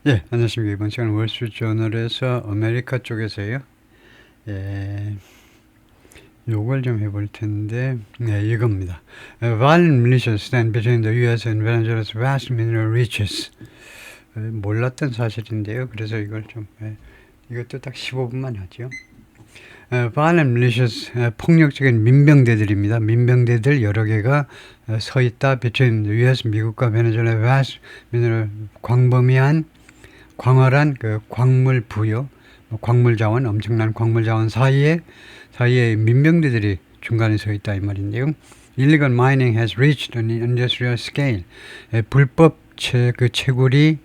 예, 안녕하십니까. 이번 시간 월스트리트저널에서 아메리카 쪽에서요. 예, 요걸 좀 해볼 텐데, 네, 이겁니다. Violent militias stand between the U.S. and Venezuela's vast mineral riches. 몰랐던 사실인데요. 그래서 이걸 좀, 이것도 딱 15분만 하죠. Violent militias, 폭력적인 민병대들입니다. 민병대들 여러 개가 서 있다. between the U.S. 미국과 베네수엘의 vast mineral 광범위한 광활한 그 광물 부여, 광물 자원, 엄청난 광물 자원 사이에 민병대들이 중간에 서 있다 이 말인데요. Illegal mining has reached an industrial scale. 불법 채굴이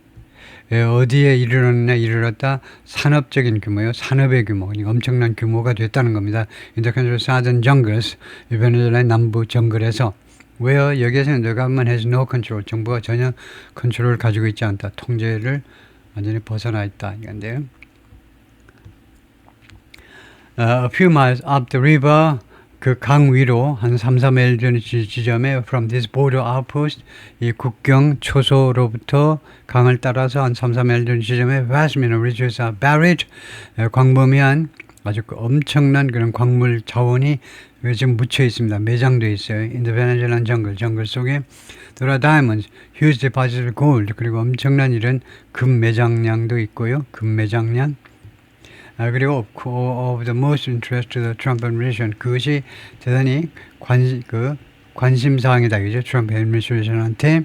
어디에 이르렀다? 산업적인 규모요. 산업의 규모, 엄청난 규모가 됐다는 겁니다. In the country's southern jungles, 베네수엘라의 남부 정글에서 where 여기에서는 the government has no control. 정부가 전혀 컨트롤을 가지고 있지 않다. 통제를 완전히 벗어나 있다 이건데요. A few miles up the river, 그 강 위로 한 3-4마일 전 지점에 from this border outpost, 이 국경 초소로부터 강을 따라서 한 3-4마일 전 지점에 vast mineral riches are buried, 광범위한 아주 엄청난 그런 광물 자원이 지금 묻혀 있습니다. 매장되어 있어요. In the Venezuelan jungle, 정글 속에 there are diamonds, huge deposits of gold, 그리고 엄청난 이런 금 매장량도 있고요. 금 매장량. 그리고 of the most interest to the Trump administration, 그것이 대단히 관심 사항이다, 그죠? 트럼프 애드미니스트레이션한테.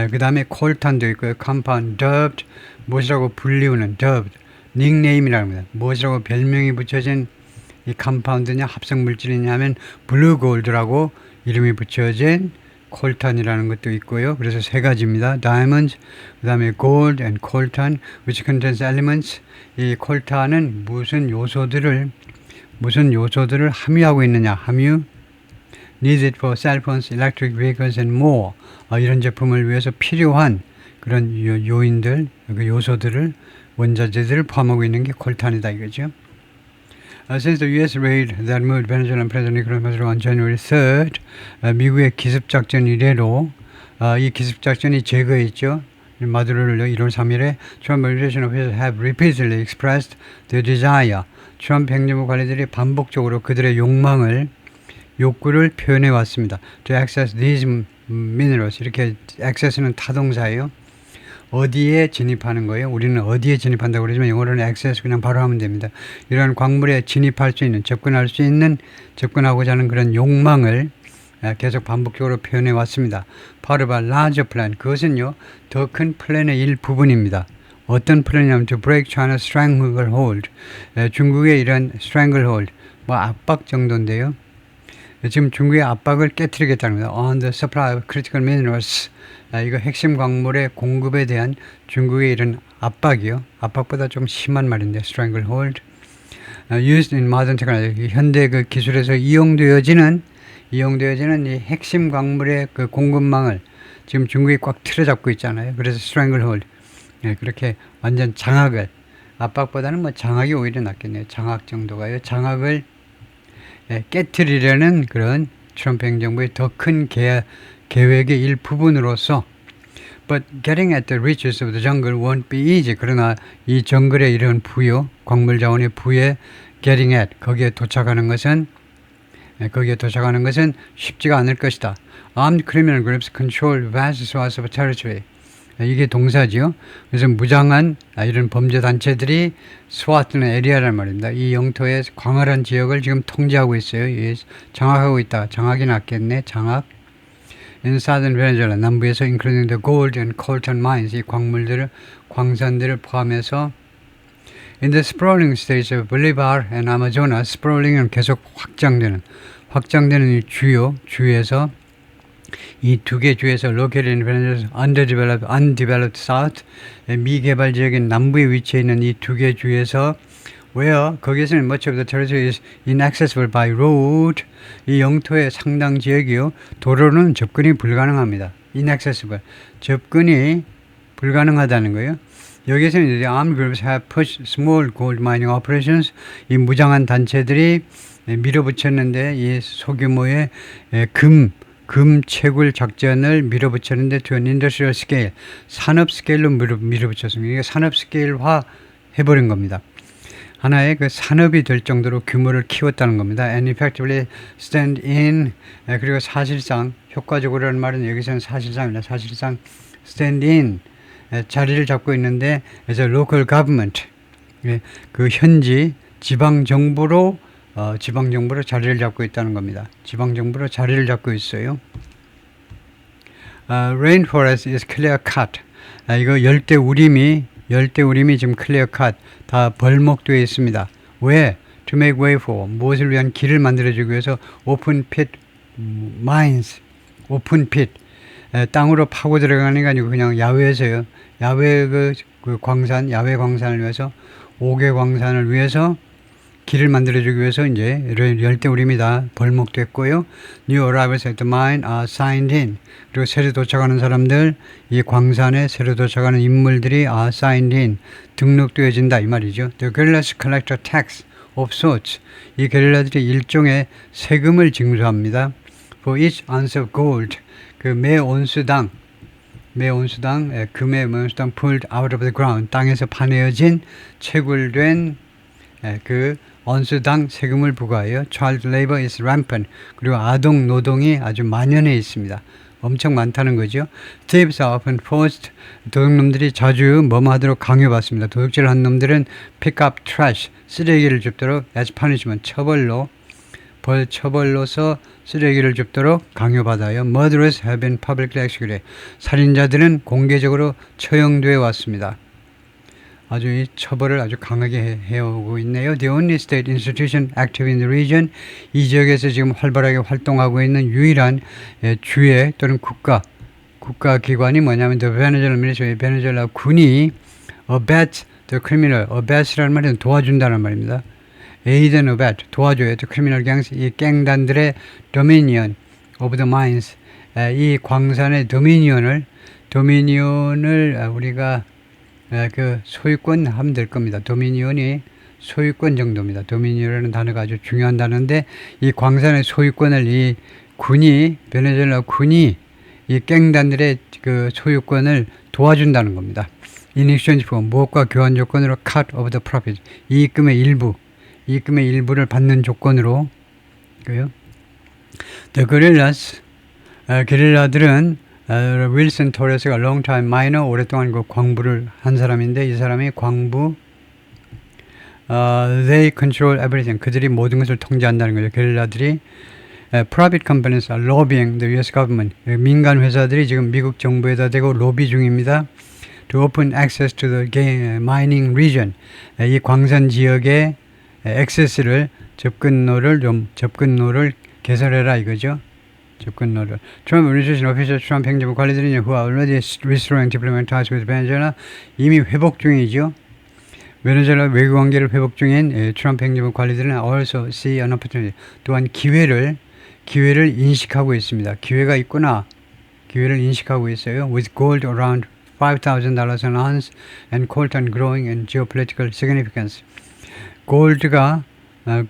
그 다음에 콜탄도 있고요. compound dubbed, 무엇이라고 불리우는 dubbed, 닉네임이라고 합니다. 무엇이라고 별명이 붙여진 이 컴파운드냐 합성 물질이냐 하면 블루 골드라고 이름이 붙여진 콜탄이라는 것도 있고요. 그래서 세 가지입니다. diamonds, 그 다음에 gold and coltan, which contains elements. 이 콜탄은 무슨 요소들을 함유하고 있느냐. 함유 needed for cell phones, electric vehicles and more. 이런 제품을 위해서 필요한 그런 요인들, 그 요소들을 원자재들을 포함하고 있는 게 콜탄이다 이거죠. Since the U.S. raid that moved Venezuelan President Nicolas Maduro on January 3rd, 미국의 기습작전 이래로 이 기습작전이 제거했죠. 마두로를 1월 3일에 Trump administration officials have repeatedly expressed their desire. 트럼프 행정부 관리들이 반복적으로 그들의 욕구를 표현해 왔습니다. To access these minerals. 이렇게 access는 타동사예요. 어디에 진입하는 거예요? 우리는 어디에 진입한다고 그러지만 영어로는 access 그냥 바로 하면 됩니다. 이런 광물에 진입할 수 있는, 접근하고자 하는 그런 욕망을 계속 반복적으로 표현해 왔습니다. Part of a larger plan. 그것은요, 더 큰 플랜의 일부분입니다. 어떤 플랜이냐면 to break China's stranglehold. 중국의 이런 stranglehold, 압박 정도인데요. 지금 중국의 압박을 깨트리겠다는 겁니다. On the supply of critical minerals. 이거 핵심 광물의 공급에 대한 중국의 이런 압박이요. 압박보다 좀 심한 말인데, stranglehold. Used in modern technology. 현대 그 기술에서 이용되어지는 이 핵심 광물의 그 공급망을 지금 중국이 꽉 틀어잡고 있잖아요. 그래서 stranglehold. 그렇게 완전 장악을, 압박보다는 장악이 오히려 낫겠네요. 장악 정도가요. 장악을 깨트리려는 그런 트럼프 행정부의 더 큰 계획의 일부분으로서 But getting at the riches of the jungle won't be easy. 그러나 이 정글의 이런 부여, 광물 자원의 부에 getting at, 거기에 도착하는 것은 쉽지가 않을 것이다. Armed criminal groups control vast swaths of territory. 이게 동사지요. 그래서 무장한 이런 범죄 단체들이 스와트는 에리아란 말입니다. 이 영토의 광활한 지역을 지금 통제하고 있어요. 장악하고 있다. 장악이 낫겠네. 장악. In southern Venezuela, 남부에서 including the gold and coltan mines, 이 광산들을 포함해서 in the sprawling states of Bolivar and Amazonas, sprawling은 계속 확장되는 이 주에서 이 두 개 주에서 located in Venezuela's undeveloped south, 미개발 지역인 남부에 위치해 있는 이 두 개 주에서 where 거기에서는 much of the territory is inaccessible by road. 이 영토의 상당 지역이요, 도로는 접근이 불가능합니다. inaccessible, 접근이 불가능하다는 거예요. 여기에서는 the armed groups have pushed small gold mining operations. 이 무장한 단체들이 밀어붙였는데 이 소규모의 금 금채굴 작전을 밀어붙였는데 to an industrial scale, 산업 스케일로 밀어붙였습니다. 이게 산업 스케일화 해버린 겁니다. 하나의 그 산업이 될 정도로 규모를 키웠다는 겁니다. And effectively stand in, 그리고 사실상 효과적으로라는 말은 여기서는 사실상입니다. 사실상 stand in, 자리를 잡고 있는데 as a local government, 그 현지 지방정부로 자리를 잡고 있다는 겁니다. 지방정부로 자리를 잡고 있어요. Rainforest is clear cut. 이거 열대우림이 지금 clear cut, 다 벌목되어 있습니다. 왜? To make way for, 무엇을 위한 길을 만들어주기 위해서 open pit mines, open pit, 땅으로 파고 들어가는 게 아니고 그냥 야외에서요. 야외 그 광산, 야외 광산을 위해서, 5개 광산을 위해서 길을 만들어주기 위해서 이제 열대우림이 다 벌목됐고요. New arrivals at the mine are signed in. 그리고 새로 도착하는 사람들, 이 광산에 새로 도착하는 인물들이 are signed in, 등록되어진다 이 말이죠. The guerrillas collect a tax of sorts. 이 게릴라들이 일종의 세금을 징수합니다. For each ounce of gold. 그 매 온수당 금의 온수당 pulled out of the ground. 땅에서 파내어진 채굴된 그 온수당 세금을 부과해요. Child labor is rampant. 그리고 아동 노동이 아주 만연해 있습니다. 엄청 많다는 거죠. Thieves are often forced. 도둑놈들이 자주 뭐하도록 강요받습니다. 도둑질한 놈들은 pick up trash, 쓰레기를 줍도록 as punishment, 처벌로서 쓰레기를 줍도록 강요받아요. Murderers have been publicly executed. 살인자들은 공개적으로 처형되어 왔습니다. 아주 이 처벌을 아주 강하게 해오고 있네요. The only state institution active in the region, 이 지역에서 지금 활발하게 활동하고 있는 유일한 주의 또는 국가 기관이 뭐냐면 the Venezuelan military, 베네수엘라 군이 abet the criminal, abet이라는 말은 도와준다는 말입니다. aid and abet, 도와줘요. the criminal gangs, 이 갱단들의 dominion of the mines, 이 광산의 도미니언을 우리가 그 소유권 하면 될 겁니다. 도미니언이 소유권 정도입니다. 도미니언이라는 단어가 아주 중요한 단어인데 이 광산의 소유권을 이 군이, 베네수엘라 군이 이 갱단들의 그 소유권을 도와준다는 겁니다. In exchange for, 무엇과 교환 조건으로 cut of the profit, 이익금의 일부를 받는 조건으로. 그요. The guerrillas, 게릴라들은 윌슨 토레스가 long time miner, 오랫동안 그 광부를 한 사람인데 이 사람이 광부, they control everything, 그들이 모든 것을 통제한다는 거죠. 게릴라들이. Private companies are lobbying the US government, 민간 회사들이 지금 미국 정부에다 대고 로비 중입니다. To open access to the mining region, 이 광산 지역의 액세스를 접근로를 개설해라 이거죠. 접근로를. Trump administration officials, 트럼프 행정부 관리들이 who are already restoring diplomatic ties with Venezuela, 이미 회복 중이죠. 베네수엘라 외교 관계를 회복 중인 트럼프 행정부 관리들은 also see an opportunity, 또한 기회를 인식하고 있습니다. 기회가 있구나. 기회를 인식하고 있어요. With gold around $5,000 an ounce and coltan growing in geopolitical significance. 골드가 약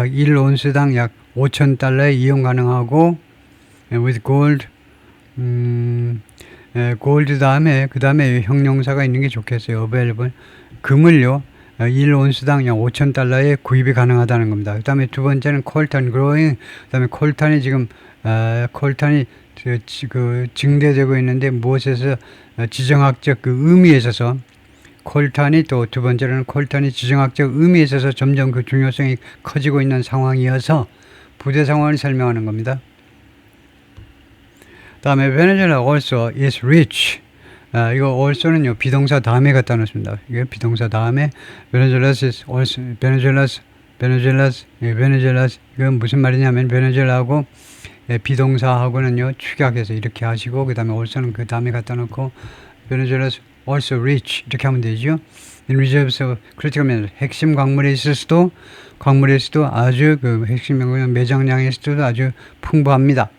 1온스당 약 $5,000에 이용 가능하고, with gold, 골드 그 다음에 형용사가 있는 게 좋겠어요. available. 금을요, 1온스당 약 $5,000에 구입이 가능하다는 겁니다. 그 다음에 두 번째는 coltan growing, 그 다음에 콜탄이 지금, 콜탄이 그 증대되고 있는데 무엇에서 지정학적 그 의미에 있어서 콜탄이, 또 두 번째로는 콜탄이 지정학적 의미에 있어서 점점 그 중요성이 커지고 있는 상황이어서 부대 상황을 설명하는 겁니다. 다음에 Venezuela also is rich. 이거 also는요 비동사 다음에 갖다 놓습니다. 이게 비동사 다음에 Venezuela is also Venezuela 이건 무슨 말이냐면 베네수엘라하고 비동사하고는요 축약해서 이렇게 하시고 그 다음에 also는 그 다음에 갖다 놓고 Venezuela is also rich 이렇게 하면 되죠. In reserves of critical minerals, 핵심 광물에 있어서도 아주 그 핵심 매장량에 있어서도 아주 풍부합니다.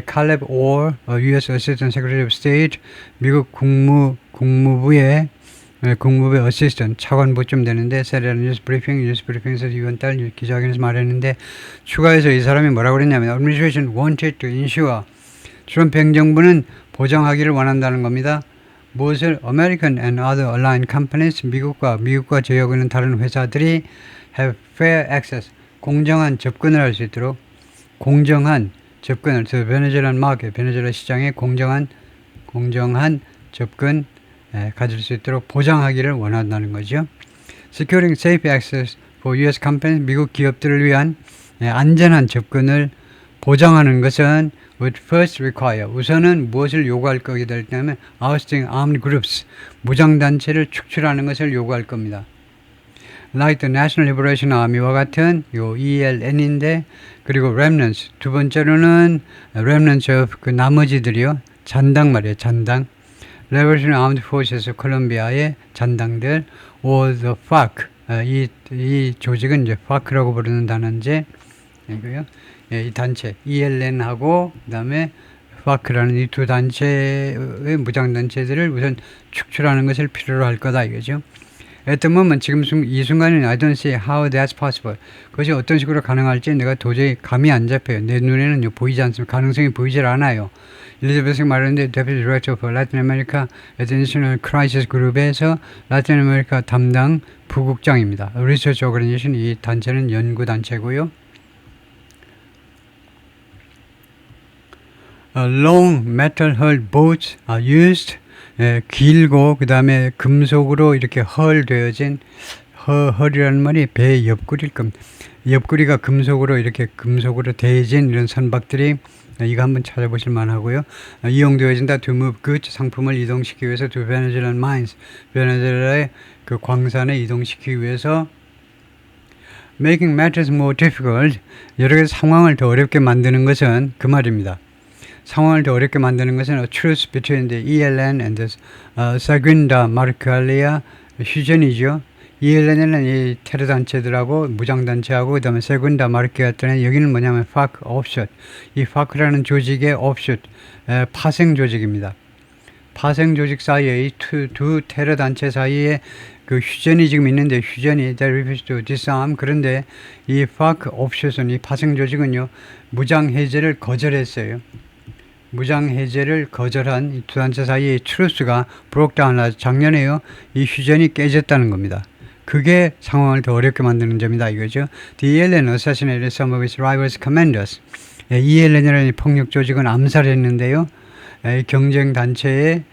Caleb Orr, U.S. Assistant Secretary of State, 미국 국무부의 국무부의 어시스턴트 차관보쯤 되는데 세리아는 뉴스브리핑에서 이번 달 기자회견에서 말했는데 추가해서 이 사람이 뭐라고 그랬냐면 Administration wanted to ensure 트럼프 행정부는 보장하기를 원한다는 겁니다. 무엇을 American and other aligned companies 미국과 제휴하고 있는 다른 회사들이 have fair access 공정한 접근을 할 수 있도록 공정한 접근을 베네수엘라 마켓 베네수엘라 시장에 공정한 접근 가질 수 있도록 보장하기를 원한다는 거죠. Securing safe access for U.S. companies 미국 기업들을 위한 안전한 접근을 보장하는 것은 would first require 우선은 무엇을 요구할 거게 될 때면 ousting armed groups 무장단체를 축출하는 것을 요구할 겁니다. Like the National Liberation Army와 같은 요 ELN인데 그리고 remnants 두 번째로는 remnants of 그 나머지들이요 잔당 말이에요 잔당 Liberation Armed Forces 콜롬비아의 잔당들 or the FARC 이 조직은 이제 FARC라고 부르는 단어인데 이거요 이 단체 ELN하고 그다음에 FARC라는 이 두 단체의 무장단체들을 우선 축출하는 것을 필요로 할 거다 이거죠. At the moment 지금 이 순간에는 I don't see how that's possible. 그것이 어떤 식으로 가능할지 내가 도저히 감이 안 잡혀요. 내 눈에는 보이지 않습니다. 가능성이 보이질 않아요. 엘리자베스가 말했는데 Deputy Director for Latin America International Crisis Group에서 라틴 아메리카 담당 부국장입니다. Research Organization 이 단체는 연구 단체고요. Long metal hulled boats are used. 길고 그 다음에 금속으로 이렇게 헐되어진 헐이라는 말이 배의 옆구리일 겁니다. 옆구리가 금속으로 이렇게 금속으로 대진 이런 선박들이 이거 한번 찾아보실 만하고요. 이용되어진다. To move goods 상품을 이동시키기 위해서 to Venezuelan mines 베네수엘라의 그 광산에 이동시키기 위해서 making matters more difficult 여러 가지 상황을 더 어렵게 만드는 것은 그 말입니다. 상황을 더 어렵게 만드는 것은 a truce between the ELN and the Segunda Marcalia 휴전이죠. ELN은 이 테러 단체들하고 무장 단체하고 그다음에 세군다 마르키아트는 여기는 뭐냐면 FARC offshoot. 이 FARC라는 조직의 offshoot 파생 조직입니다. 파생 조직 사이에 이 두 테러 단체 사이에 그 휴전이 지금 있는데 휴전이 they refuse to disarm 그런데 이 FARC offshoot은 이 파생 조직은요 무장 해제를 거절했어요. 무장 해제를 거절한 이 두 단체 사이의 트루스가 브록다운 작년에요. 이 휴전이 깨졌다는 겁니다. 그게 상황을 더 어렵게 만드는 점이다 이거죠. The ELN assassinated some of its rivals commanders. ELN이라는 폭력 조직은 암살했는데요. 경쟁 단체의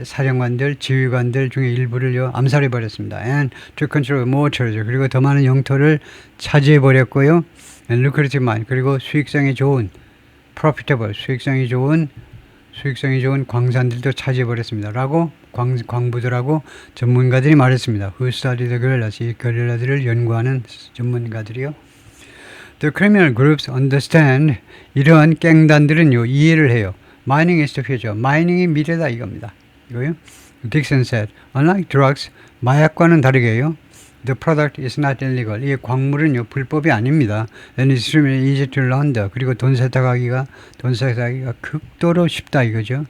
사령관들, 지휘관들 중에 일부를요 암살해 버렸습니다. And to control more territory 그리고 더 많은 영토를 차지해 버렸고요. And lucrative mine 그리고 수익성이 좋은 profitable 수익성이 좋은 광산들도 차지해버렸습니다. 라고 광부들하고 전문가들이 말했습니다. Who study the guerrillas 이 게릴라들을 연구하는 전문가들이요. The criminal groups understand 이러한 갱단들은요 이해를 해요. Mining is the future. 마이닝이 미래다 이겁니다. 이거요. Dixon said, unlike drugs 마약과는 다르게요. The product is not illegal. 이 광물은요 불법이 아닙니다. And it's extremely easy to launder. 그리고 돈 세탁하기가 극도로 쉽다 이거죠.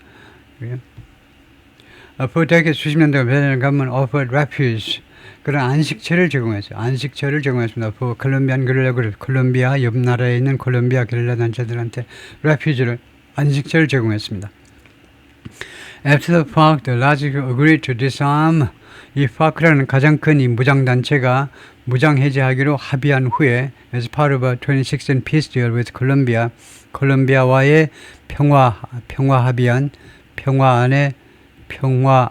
For decades 수십 년 동안 베네수엘라 government offered refuge. 그런 안식처를 제공했어요. 안식처를 제공했습니다. For Colombian guerrilla group. 콜롬비아 옆 나라에 있는 콜롬비아 게릴라 단체들한테 refuge를 안식처를 제공했습니다. After the FARC, the largest agreed to disarm. 이 FARC라는 가장 큰 이 무장단체가 무장 해제하기로 합의한 후에 as part of a 2016 peace deal with Colombia, 콜롬비아와의 평화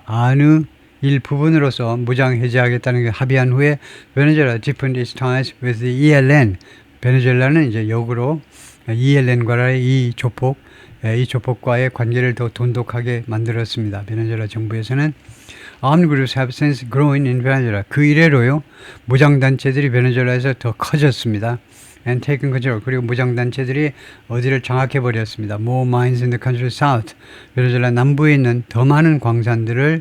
안의 일부분으로서 무장 해제하겠다는 게 합의한 후에 Venezuela deepened its ties with the ELN. 베네수엘라는 이제 역으로 ELN과의 이 조폭과의 관계를 더 돈독하게 만들었습니다. 베네수엘라 정부에서는 Armed groups have since grown in Venezuela. 그 이래로요 무장단체들이 베네수엘라에서 더 커졌습니다. And taken control. 그리고 무장단체들이 어디를 장악해버렸습니다. More mines in the country south. 베네수엘라 남부에 있는 더 많은 광산들을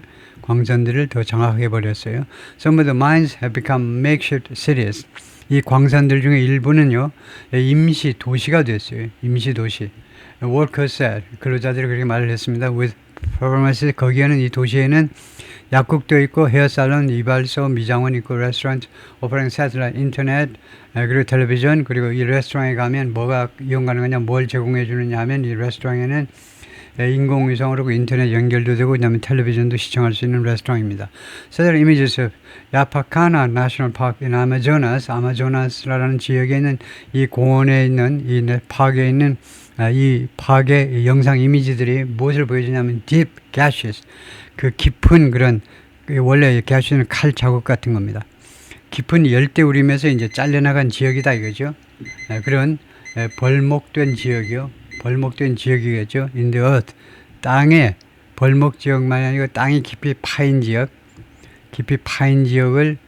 더 장악해버렸어요. Some of the mines have become makeshift cities. 이 광산들 중에 일부는요 임시 도시가 됐어요. 임시 도시. Workers said. 근로자들이 그렇게 말을 했습니다. With performances 거기에는 이 도시에는 약국도 있고 헤어살론, 이발소, 미장원 있고 레스토랑트, 오프라인 새틀라이트, 인터넷, 그리고 텔레비전. 그리고 이 레스토랑에 가면 뭐가 이용 가능하냐, 뭘 제공해 주느냐 하면 이 레스토랑에는 인공위성으로 인터넷 연결도 되고 그다음에 텔레비전도 시청할 수 있는 레스토랑입니다. Several images of Yapacana National Park in Amazonas, 아마조나스라는 지역에 있는 이 공원에 있는 이 파크에 있는 이 파크의 영상 이미지들이 무엇을 보여주냐면 deep gashes, 그 깊은 그런 원래 gashes는 칼 자국 같은 겁니다. 깊은 열대우림에서 이제 잘려나간 지역이다 이거죠. 그런 벌목된 지역이요. 벌목된 지역이겠죠. In the earth. 땅에 벌목 지역만이 아니고 땅이 깊이 파인 지역, 깊이 파인 지역을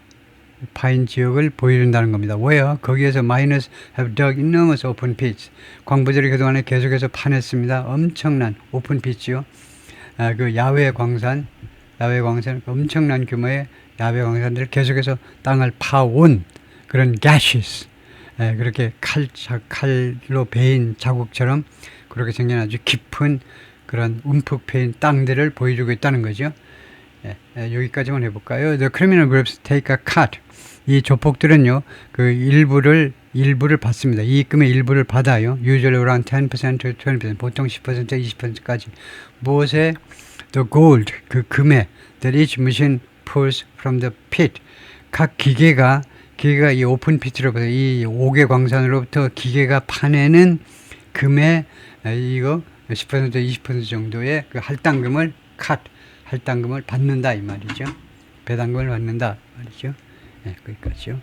보여준다는 겁니다. 왜요? 거기에서 miners have dug enormous open pits. 광부들이 그동안에 계속해서 파냈습니다. 엄청난 오픈 pit이요. 그 야외 광산, 엄청난 규모의 야외 광산들을 계속해서 땅을 파온 그런 gases. 그렇게 칼로 베인 자국처럼 그렇게 생긴 아주 깊은 그런 움푹 패인 땅들을 보여주고 있다는 거죠. 여기까지만 해볼까요? The criminal groups take a cut. 이 조폭들은요, 그 일부를 받습니다. 이익금의 일부를 받아요. Usually around 10% to 20%, 보통 10% 20%까지. 무엇에? The gold, 그 금에 that each machine pulls from the pit. 각 기계가 이 오픈 피트로부터 이 옥외 광산으로부터 기계가 파내는 금의 이거 10% 20% 정도의 그 할당금을 할당금을 받는다 이 말이죠. 배당금을 받는다 말이죠. 거기까지요.